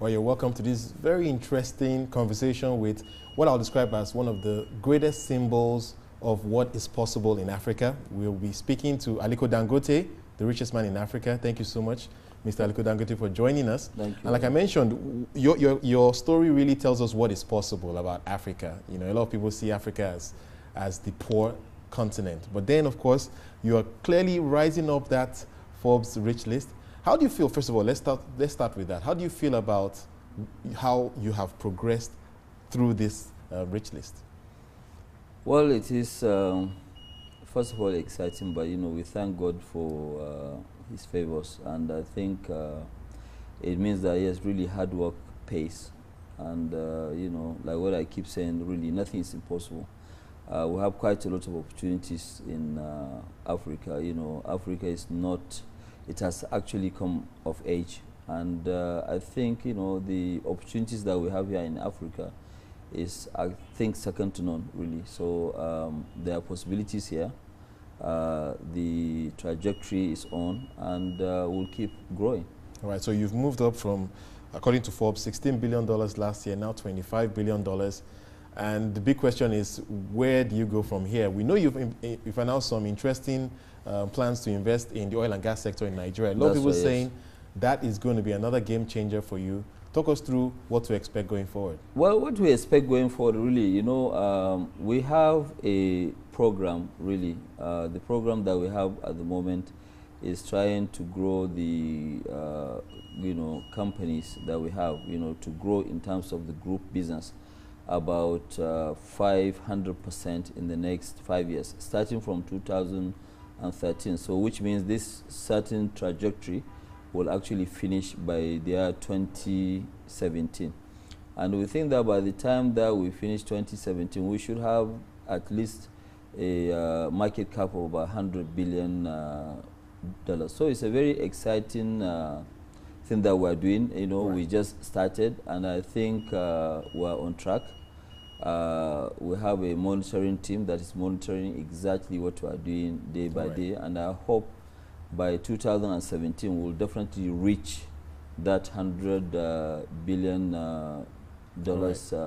Well, you're welcome to this very interesting conversation with what I'll describe as one of the greatest symbols of what is possible in Africa. We'll be speaking to Aliko Dangote, the richest man in Africa. Thank you so much, Mr. Aliko Dangote, for joining us. Thank you. And like I mentioned, your story really tells us what is possible about Africa. You know, a lot of people see Africa as the poor continent. But then, of course, you are clearly rising up that Forbes rich list. How do you feel, first of all, let's start with that. How do you feel about how you have progressed through this rich list? Well, it is, first of all, exciting, but, you know, we thank God for his favors. And I think it means that, yes, really hard work pays. And, you know, like what I keep saying, really, nothing is impossible. We have quite a lot of opportunities in Africa. You know, Africa is not, it has actually come of age. And I think, you know, the opportunities that we have here in Africa is, I think, second to none, really. So there are possibilities here. The trajectory is on, and we'll keep growing. All right, so you've moved up from, according to Forbes, $16 billion last year, now $25 billion. And the big question is, where do you go from here? We know you've announced some interesting plans to invest in the oil and gas sector in Nigeria. A lot of people saying that is going to be another game changer for you. Talk us through what to expect going forward. Well, what we expect going forward, really, you know, we have a program, really. The program that we have at the moment is trying to grow the, you know, companies that we have, you know, to grow in terms of the group business about 500% in the next 5 years, starting from 2013. So which means this certain trajectory will actually finish by the year 2017. And we think that by the time that we finish 2017, we should have at least a market cap of about $100 billion. So it's a very exciting thing that we're doing. You know, we just started, and I think we're on track. We have a monitoring team that is monitoring exactly what we are doing day by day, and I hope by 2017 we'll definitely reach that $100 billion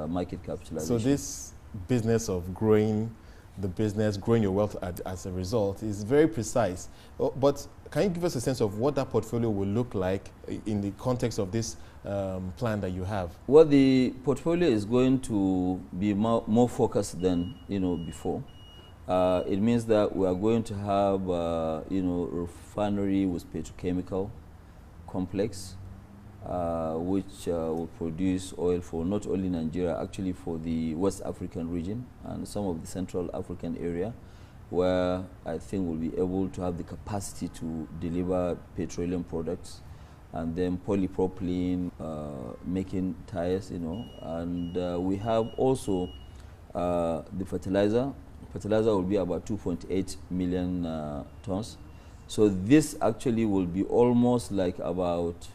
market capitalization. So this business of growing the business, growing your wealth as a result, is very precise. But can you give us a sense of what that portfolio will look like in the context of this plan that you have? Well, the portfolio is going to be more focused than, you know, before. It means that we are going to have, you know, refinery with petrochemical complex, which will produce oil for not only Nigeria, actually for the West African region and some of the Central African area, where I think we'll be able to have the capacity to deliver petroleum products, and then polypropylene, making tires, you know. And we have also the fertilizer. Fertilizer will be about 2.8 million tons. So this actually will be almost like about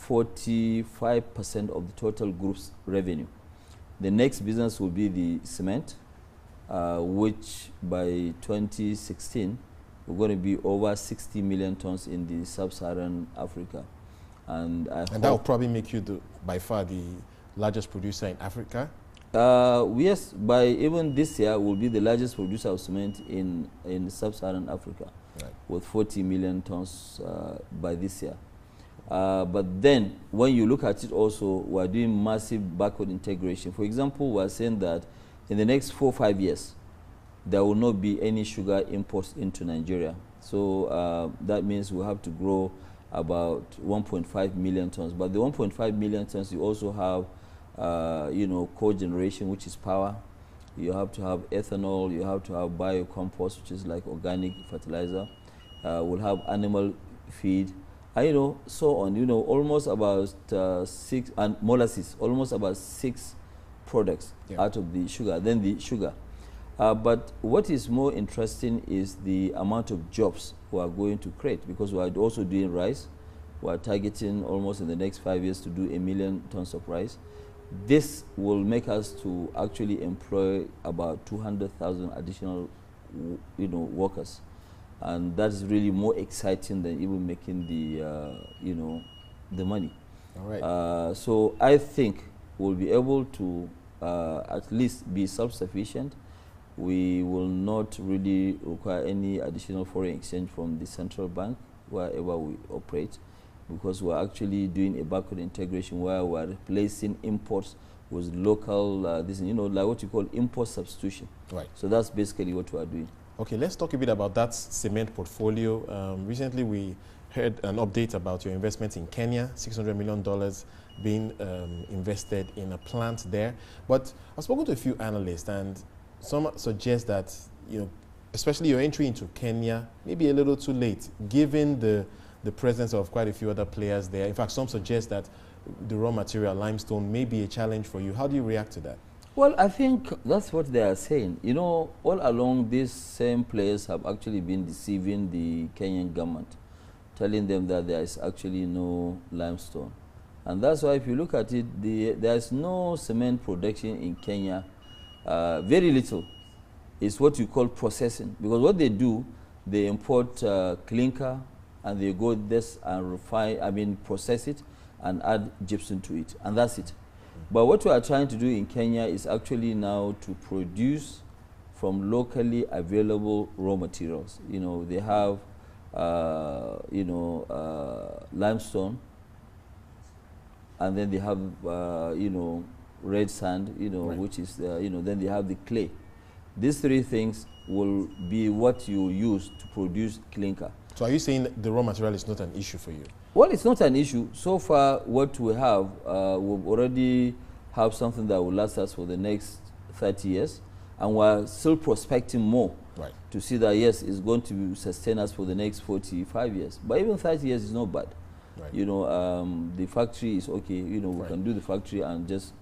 45% of the total group's revenue. The next business will be the cement, which by 2016, we're going to be over 60 million tons in the sub-Saharan Africa. And that will probably make you by far the largest producer in Africa? Yes, by even this year, we'll be the largest producer of cement in sub-Saharan Africa, with 40 million tons by this year. But then, when you look at it also, we're doing massive backward integration. For example, we're saying that in the next 4 or 5 years, there will not be any sugar imports into Nigeria. So that means we have to grow about 1.5 million tons. But the 1.5 million tons, you also have, you know, cogeneration, which is power. You have to have ethanol. You have to have biocompost, which is like organic fertilizer. We'll have animal feed. You know, so on, you know, almost about 6, and molasses, almost about 6 products out of the sugar, then the sugar. But what is more interesting is the amount of jobs we are going to create, because we are also doing rice. We are targeting almost in the next 5 years to do 1 million tons of rice. This will make us to actually employ about 200,000 additional, you know, workers. And that is really more exciting than even making the, you know, the money. All right. So I think we'll be able to at least be self-sufficient. We will not really require any additional foreign exchange from the central bank wherever we operate, because we're actually doing a backward integration where we're replacing imports with local, this, you know, like what you call import substitution. Right. So that's basically what we are doing. Okay, let's talk a bit about that cement portfolio. Recently, we heard an update about your investment in Kenya, $600 million being invested in a plant there. But I've spoken to a few analysts, and some suggest that, you know, especially your entry into Kenya, maybe a little too late, given the presence of quite a few other players there. In fact, some suggest that the raw material, limestone, may be a challenge for you. How do you react to that? Well, I think that's what they are saying. You know, all along, these same players have actually been deceiving the Kenyan government, telling them that there is actually no limestone. And that's why if you look at it, there is no cement production in Kenya. Very little. It's what you call processing. Because what they do, they import clinker, and they go this and refine, process it and add gypsum to it. And that's it. But what we are trying to do in Kenya is actually now to produce from locally available raw materials. You know, they have, limestone, and then they have, red sand, right, which is, then they have the clay. These three things will be what you use to produce clinker. So are you saying the raw material is not an issue for you? Well, it's not an issue. So far, what we have, we've already have something that will last us for the next 30 years, and we're still prospecting more, right, to see that, yes, it's going to sustain us for the next 45 years. But even 30 years is not bad. Right. You know, the factory is okay. You know, we right, can do the factory and just,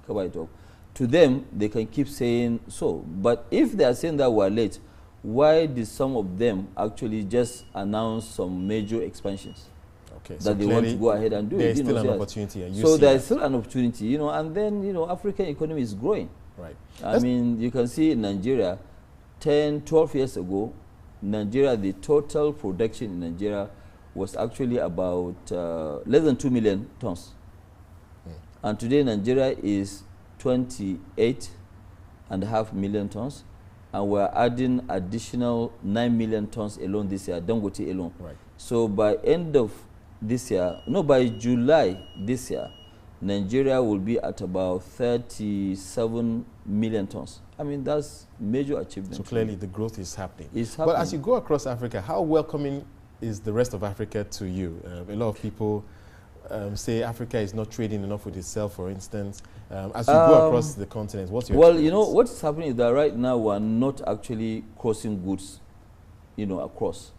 cover it up. To them, they can keep saying so. But if they are saying that we're late, why did some of them actually just announce some major expansions? Okay, that so they want to go ahead and do? There is still an opportunity. And so there is still an opportunity, and then, African economy is growing. Right. I mean, you can see in Nigeria, 10, 12 years ago, Nigeria, the total production in Nigeria was actually about less than 2 million tons. And today, Nigeria is 28.5 million tons. And we're adding additional 9 million tons alone this year, Dangote alone. Right. So by end of this year, by July this year, Nigeria will be at about 37 million tons. I mean, that's major achievement. So clearly the growth is happening. It's happening. But as you go across Africa, how welcoming is the rest of Africa to you? A lot of people say Africa is not trading enough with itself, for instance. As you go across the continent, what's your experience? What's happening is that right now we're not actually crossing goods, across.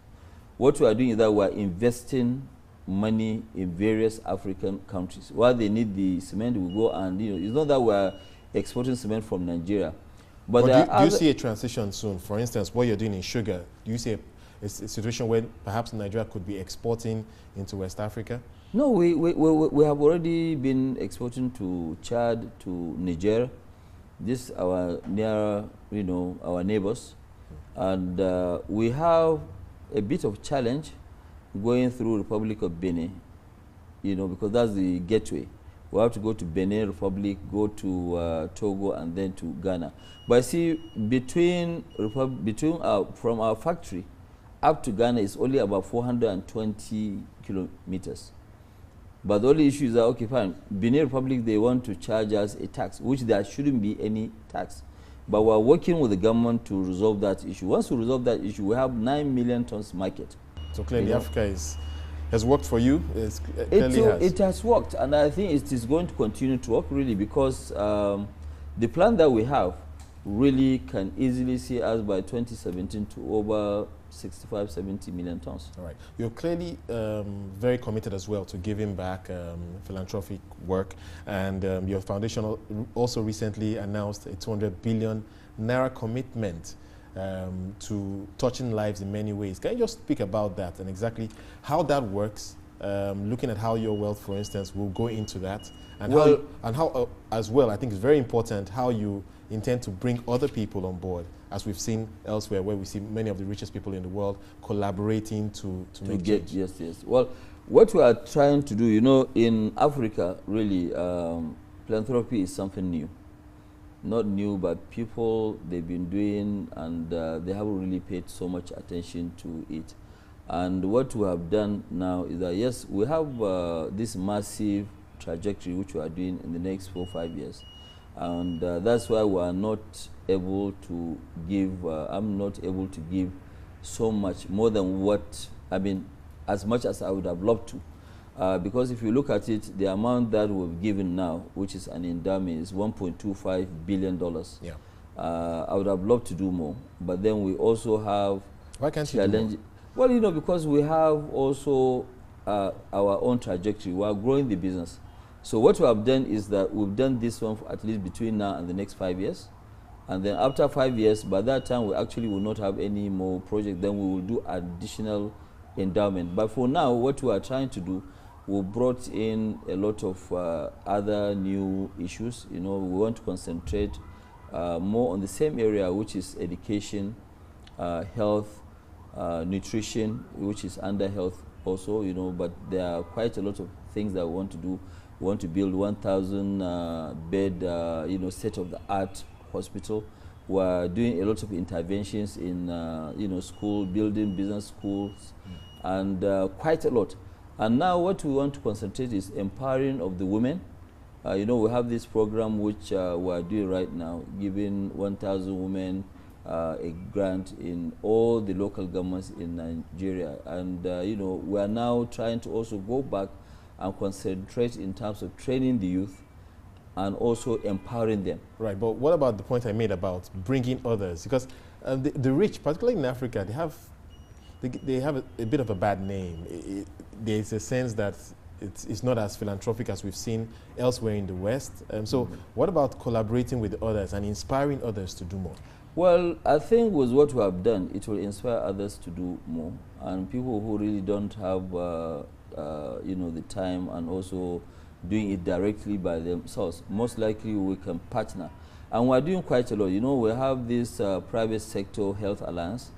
What we are doing is that we're investing money in various African countries. While they need the cement, we go and, it's not that we're exporting cement from Nigeria. But do you see a transition soon? For instance, what you're doing in sugar, do you see a situation where perhaps Nigeria could be exporting into West Africa? No, we have already been exporting to Chad, to Niger. This our near, our neighbors. And we have a bit of challenge going through Republic of Benin, because that's the gateway. We have to go to Benin Republic, go to Togo, and then to Ghana. But see, from our factory up to Ghana is only about 420 kilometers. But the only issue is that, okay, fine, Benin Republic, they want to charge us a tax, which there shouldn't be any tax. But we're working with the government to resolve that issue. Once we resolve that issue, we have 9 million tons market. So clearly Africa has worked for you. It has worked, and I think it is going to continue to work, really, because the plan that we have really can easily see us by 2017 to over 65, 70 million tons. All right. You're clearly very committed as well to giving back philanthropic work, and your foundation also recently announced a 200 billion naira commitment to touching lives in many ways. Can you just speak about that and exactly how that works? Looking at how your wealth, for instance, will go into that, and how as well, I think it's very important how you intend to bring other people on board, as we've seen elsewhere, where we see many of the richest people in the world collaborating to make change. Yes. Well, What we are trying to do, you know, in Africa, really, philanthropy is something new. Not new, but people, they've been doing, and they haven't really paid so much attention to it. And what we have done now is that, yes, we have this massive trajectory which we are doing in the next 4 or 5 years. And that's why we are not able to give, I'm not able to give so much more than what, I mean, as much as I would have loved to. Because if you look at it, the amount that we've given now, which is an endowment, is $1.25 billion. Yeah. I would have loved to do more, but then we also have Why can't you do more? Well, you know, because we have also our own trajectory. We are growing the business. So what we have done is that we've done this one for at least between now and the next 5 years. And then after 5 years, by that time, we actually will not have any more projects. Then we will do additional endowment. But for now, what we are trying to do, we brought in a lot of other new issues. You know, we want to concentrate more on the same area, which is education, health, nutrition, which is under health also, you know, but there are quite a lot of things that we want to do. We want to build 1,000 bed, you know, state-of-the-art hospital. We're doing a lot of interventions in, you know, school, building business schools, and quite a lot. And now what we want to concentrate is empowering of the women. You know, we have this program which we are doing right now, giving 1,000 women a grant in all the local governments in Nigeria. And, you know, we are now trying to also go back and concentrate in terms of training the youth and also empowering them. Right, but what about the point I made about bringing others? Because the rich, particularly in Africa, they have a bit of a bad name. There's a sense that it's not as philanthropic as we've seen elsewhere in the West. So what about collaborating with others and inspiring others to do more? Well, I think with what we have done, it will inspire others to do more. And people who really don't have, you know, the time and also doing it directly by themselves, most likely we can partner. And we're doing quite a lot. You know, we have this private sector health alliance,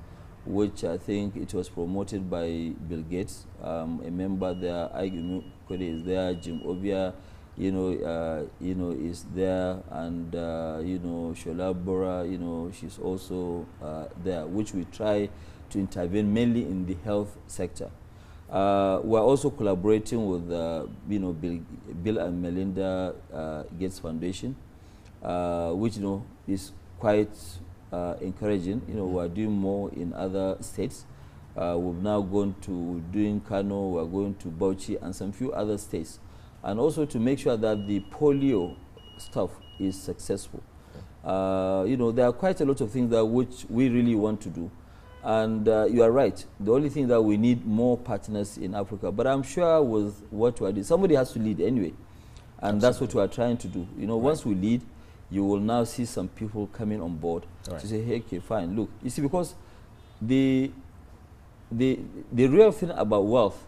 which I think it was promoted by Bill Gates. A member there, Aigunu Kwede is there, Jim Obia, you know, is there, and you know, Shola Bora, you know, she's also there, which we try to intervene mainly in the health sector. We're also collaborating with, you know, Bill and Melinda Gates Foundation, which, you know, is quite encouraging. You know, we're doing more in other states. We've now gone to doing Kano, we're going to Bauchi and some few other states. And also to make sure that the polio stuff is successful. You know, there are quite a lot of things that which we really want to do. And you are right. The only thing that we need more partners in Africa. But I'm sure with what we are doing, somebody has to lead anyway. And that's what we are trying to do. You know, once we lead, you will now see some people coming on board to say, hey, okay, fine, look. You see, because the real thing about wealth,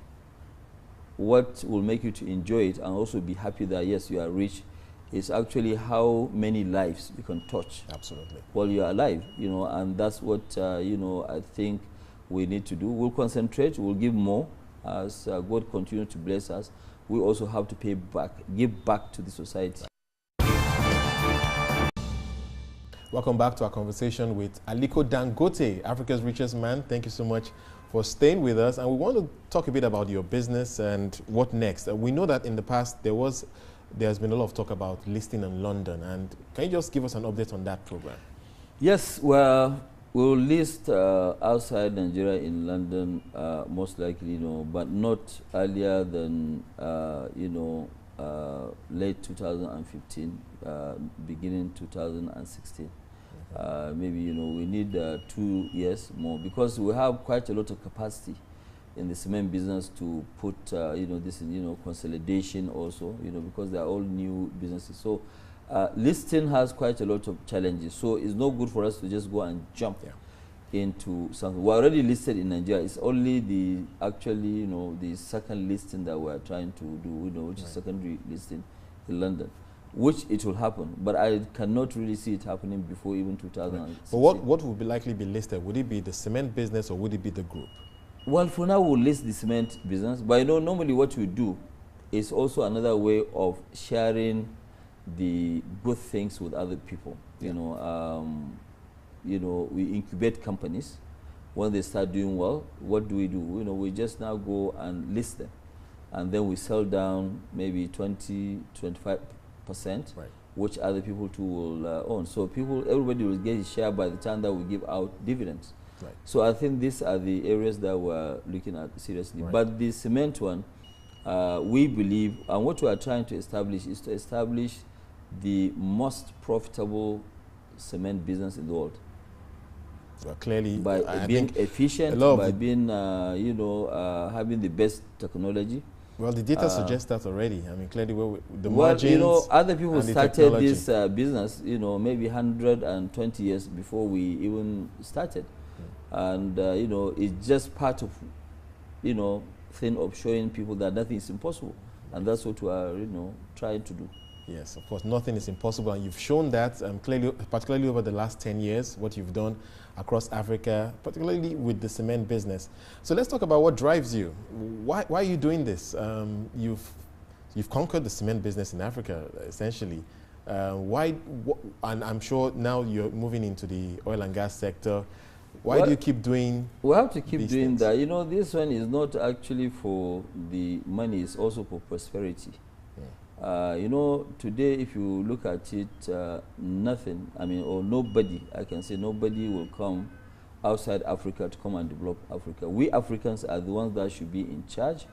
what will make you to enjoy it and also be happy that, yes, you are rich, is actually how many lives you can touch. Absolutely. While you are alive, you know, and that's what, you know, I think we need to do. We'll concentrate, we'll give more as God continues to bless us. We also have to pay back, give back to the society. Welcome back to our conversation with Aliko Dangote, Africa's richest man. Thank you so much for staying with us. And we want to talk a bit about your business and what next. We know that in the past there's been a lot of talk about listing in London. And can you just give us an update on that program? Yes, well, we'll list outside Nigeria in London, most likely, you know, but not earlier than, you know, late 2015, beginning 2016. Maybe, you know, we need 2 years more because we have quite a lot of capacity in the cement business to put, you know, this in, you know, consolidation also, you know, because they are all new businesses. So listing has quite a lot of challenges. So it's not good for us to just go and jump into something. We're already listed in Nigeria. It's only the, actually, you know, the second listing that we're trying to do, you know, which is secondary listing in London, which it will happen, but I cannot really see it happening before even 2016. But what would likely be listed? Would it be the cement business or would it be the group? Well, for now, we'll list the cement business, but normally what we do is also another way of sharing the good things with other people. You know, we incubate companies. When they start doing well, what do? We just now go and list them, and then we sell down maybe 20–25%, right, which other people too will own. So everybody will get a share by the time that we give out dividends. Right. So I think these are the areas that we're looking at seriously. Right. But the cement one, we believe, and what we are trying to establish is to establish the most profitable cement business in the world. Well, clearly, by being efficient, by being, having the best technology. Well, the data suggests that already. I mean, clearly, the margins. Other people started this business, maybe 120 years before we even started. And, it's just part of, thing of showing people that nothing is impossible. And that's what we are, trying to do. Yes, of course, nothing is impossible. And you've shown that, clearly, particularly over the last 10 years, what you've done across Africa, particularly with the cement business. So let's talk about what drives you. Why are you doing this? You've conquered the cement business in Africa, essentially. And I'm sure now you're moving into the oil and gas sector. Why do you keep doing? We have to keep doing that. This one is not actually for the money, it's also for prosperity. Today, if you look at it, nothing, or nobody, I can say nobody will come outside Africa to come and develop Africa. We Africans are the ones that should be in charge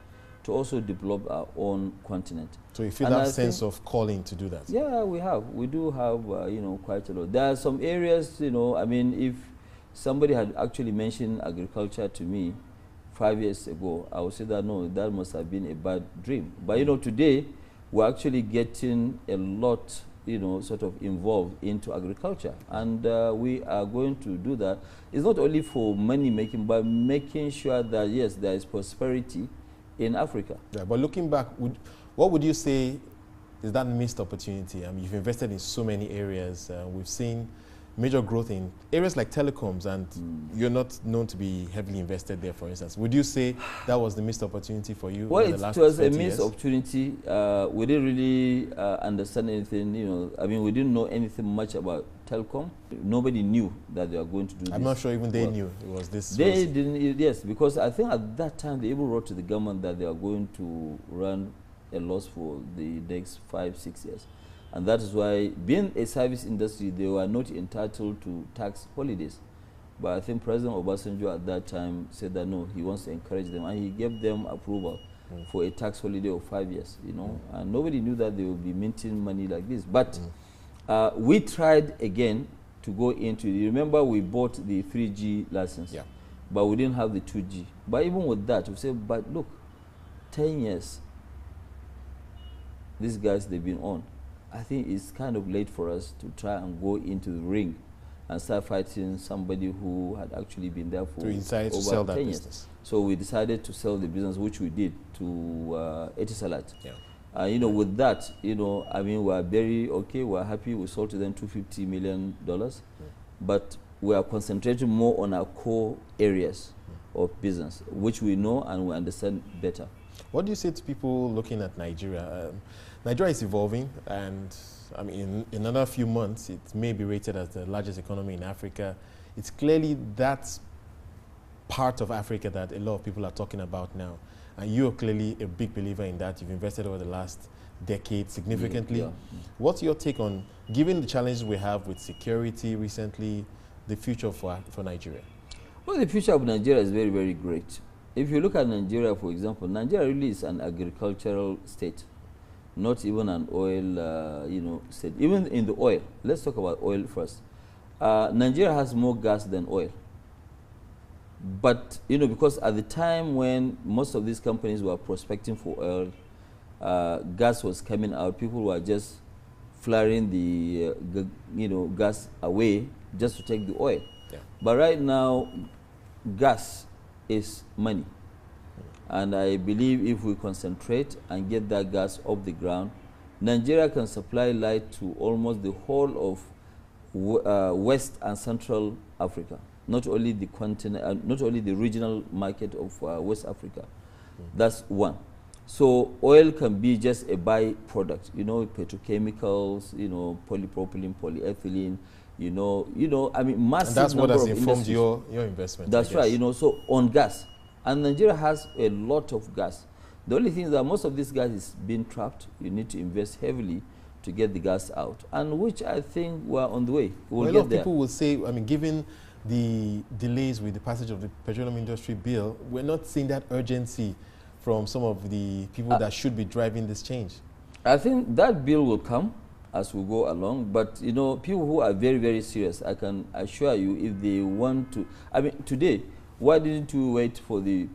to also develop our own continent. So you feel that sense of calling to do that? Yeah, we have. We do have, quite a lot. There are some areas, if somebody had actually mentioned agriculture to me 5 years ago, I would say that, no, that must have been a bad dream. But, today, we're actually getting a lot, sort of involved into agriculture. And we are going to do that. It's not only for money making, but making sure that, yes, there is prosperity in Africa. Yeah, but looking back, what would you say is that missed opportunity? You've invested in so many areas. We've seen major growth in areas like telecoms, and you're not known to be heavily invested there, for instance. Would you say that was the missed opportunity for you? Well, it was a missed opportunity. We didn't really understand anything, we didn't know anything much about telecom. Nobody knew that they were going to do this. I'm not sure even they knew it was this. They didn't, yes, because I think at that time they even wrote to the government that they are going to run a loss for the next 5–6 years. And that is why, being a service industry, they were not entitled to tax holidays. But I think President Obasanjo at that time said that no, he wants to encourage them, and he gave them approval for a tax holiday of 5 years, and nobody knew that they would be minting money like this. But we tried again to go into, remember we bought the 3G license, but we didn't have the 2G. But even with that, we said, but look, 10 years, these guys, they've been on. I think it's kind of late for us to try and go into the ring and start fighting somebody who had actually been there for over 10 years. So we decided to sell the business, which we did, to Etisalat. Yeah. With that, we're very okay, we're happy. We sold to them $250 million, but we are concentrating more on our core areas of business, which we know and we understand better. What do you say to people looking at Nigeria? Nigeria is evolving, and in another few months, it may be rated as the largest economy in Africa. It's clearly that part of Africa that a lot of people are talking about now. And you're clearly a big believer in that. You've invested over the last decade significantly. Yeah. What's your take on, given the challenges we have with security recently, the future for Nigeria? Well, the future of Nigeria is very, very great. If you look at Nigeria, for example, Nigeria really is an agricultural state, not even an oil, state. Even in the oil, let's talk about oil first. Nigeria has more gas than oil. But, because at the time when most of these companies were prospecting for oil, gas was coming out, people were just flaring the, gas away just to take the oil. Yeah. But right now, gas is money. And I believe if we concentrate and get that gas off the ground, Nigeria can supply light to almost the whole of West and Central Africa. not only the continent, not only the regional market of West Africa. That's one. So oil can be just a byproduct, you know, petrochemicals, you know, polypropylene, polyethylene, you know, I mean, massive and that's what number has of informed industries. your investment. That's right, you know, so on gas. And Nigeria has a lot of gas. The only thing is that most of this gas is being trapped. You need to invest heavily to get the gas out, and which I think we're on the way. We'll a get lot of there. people will say, I mean, given the delays with the passage of the petroleum industry bill, we're not seeing that urgency from some of the people that should be driving this change. I think that bill will come as we go along, but you know, people who are very, very serious, I can assure you, if they want to, I mean, today, why didn't you wait for the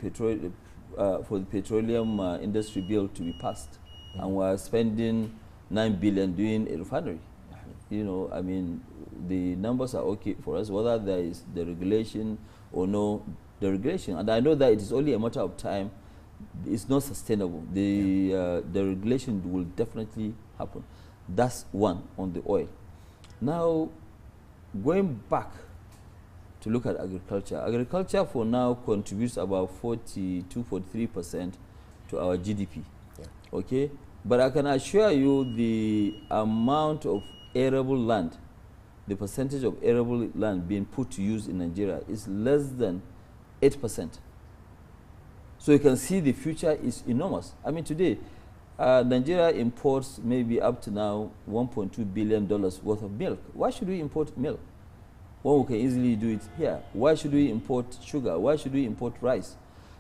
petroleum industry bill to be passed? And we're spending 9 billion doing a refinery. You know, I mean, the numbers are okay for us, whether there is the regulation or no the regulation. And I know that it is only a matter of time. It's not sustainable. The regulation will definitely happen. That's one on the oil. Now, going back to look at agriculture. Agriculture for now contributes about 42–43% to our GDP. Yeah. Okay? But I can assure you the amount of arable land, the percentage of arable land being put to use in Nigeria is less than 8%. So you can see the future is enormous. I mean, today, Nigeria imports maybe up to now $1.2 billion worth of milk. Why should we import milk when we can easily do it here? Why should we import sugar? Why should we import rice?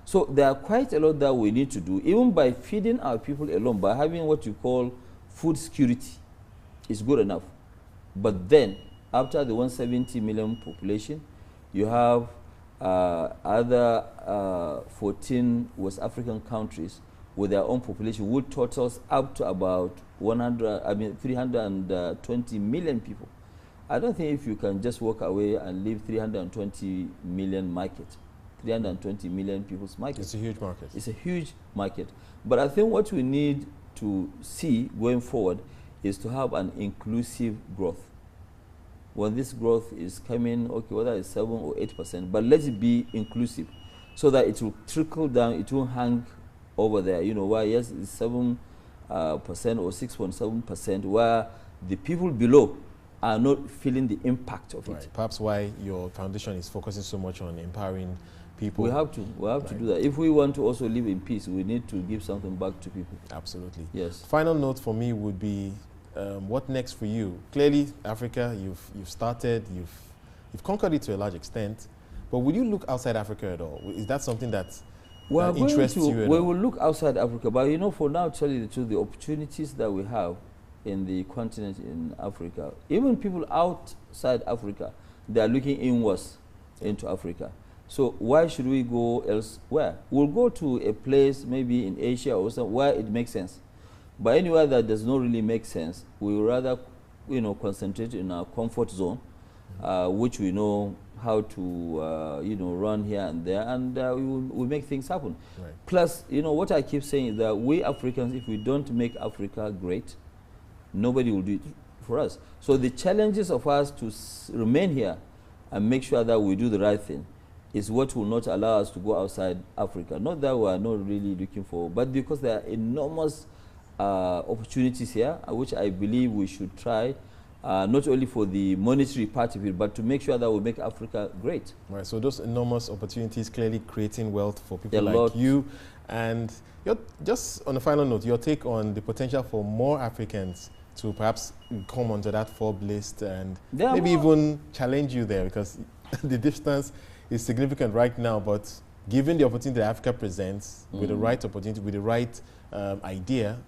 So there are quite a lot that we need to do, even by feeding our people alone, by having what you call food security is good enough. But then, after the 170 million population, you have other 14 West African countries with their own population, which totals up to about 320 million people. I don't think if you can just walk away and leave 320 million market, 320 million people's market. It's a huge market. It's a huge market. But I think what we need to see going forward is to have an inclusive growth. When this growth is coming, okay, whether it's 7 or 8%, but let it be inclusive so that it will trickle down, it won't hang over there. You know, why, yes, it's 7% or 6.7%, where the people below are not feeling the impact of it. Perhaps why your foundation is focusing so much on empowering people. We have to do that. If we want to also live in peace, we need to give something back to people. Absolutely. Yes. Final note for me would be, what next for you? Clearly, Africa, you've started, you've conquered it to a large extent, but will you look outside Africa at all? Is that something that interests you at all? We will look outside Africa, but you know, for now, tell you the truth, the opportunities that we have in the continent in Africa, even people outside Africa, they are looking inwards into Africa. So why should we go elsewhere? We'll go to a place maybe in Asia or somewhere where it makes sense. But anywhere that does not really make sense, we will rather, you know, concentrate in our comfort zone, which we know how to, you know, run here and there, and we'll make things happen. Right. Plus, you know, what I keep saying is that we Africans, if we don't make Africa great, nobody will do it for us. So the challenges of us to remain here and make sure that we do the right thing is what will not allow us to go outside Africa. Not that we are not really looking for, but because there are enormous opportunities here, which I believe we should try, not only for the monetary part of it, but to make sure that we make Africa great. Right, so those enormous opportunities clearly creating wealth for people like you. And just on a final note, your take on the potential for more Africans to perhaps come onto that Forbes list and maybe even challenge you there, because the distance is significant right now, but given the opportunity that Africa presents, with the right opportunity, with the right idea,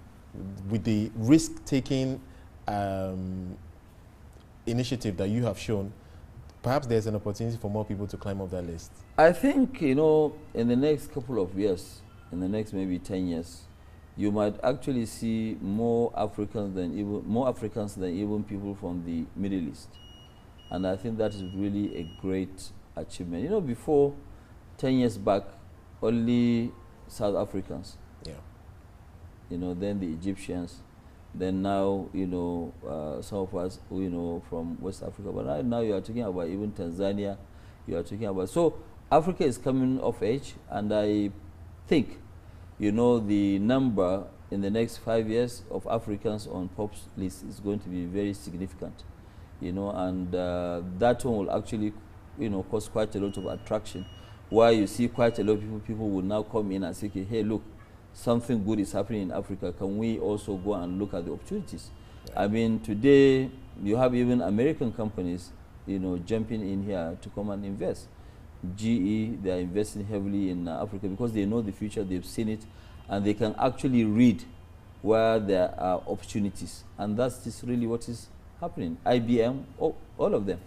with the risk-taking initiative that you have shown, perhaps there's an opportunity for more people to climb up that list. I think, you know, in the next couple of years, in the next maybe 10 years, you might actually see more Africans than even people from the Middle East. And I think that is really a great achievement. You know, before, 10 years back, only South Africans. Yeah. You know, then the Egyptians, then now, you know, some of us, you know, from West Africa. But right now you are talking about even Tanzania, you are talking about. So Africa is coming of age, and I think, you know, the number in the next 5 years of Africans on POP's list is going to be very significant, you know, and that one will actually, you know, cause quite a lot of attraction, where you see quite a lot of people will now come in and say, okay, hey, look, something good is happening in Africa. Can we also go and look at the opportunities? Yeah. I mean, today you have even American companies, you know, jumping in here to come and invest. GE, they are investing heavily in Africa because they know the future, they've seen it, and they can actually read where there are opportunities. And that's just really what is happening. IBM, all of them.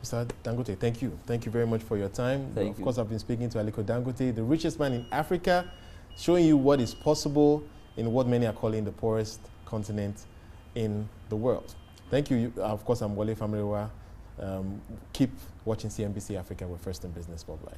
Mr. Dangote, thank you. Thank you very much for your time. Thank you. Of course, I've been speaking to Aliko Dangote, the richest man in Africa, showing you what is possible in what many are calling the poorest continent in the world. Thank you. Of course, I'm Wale Famirewa. Keep watching CNBC Africa. We're first in business spotlight.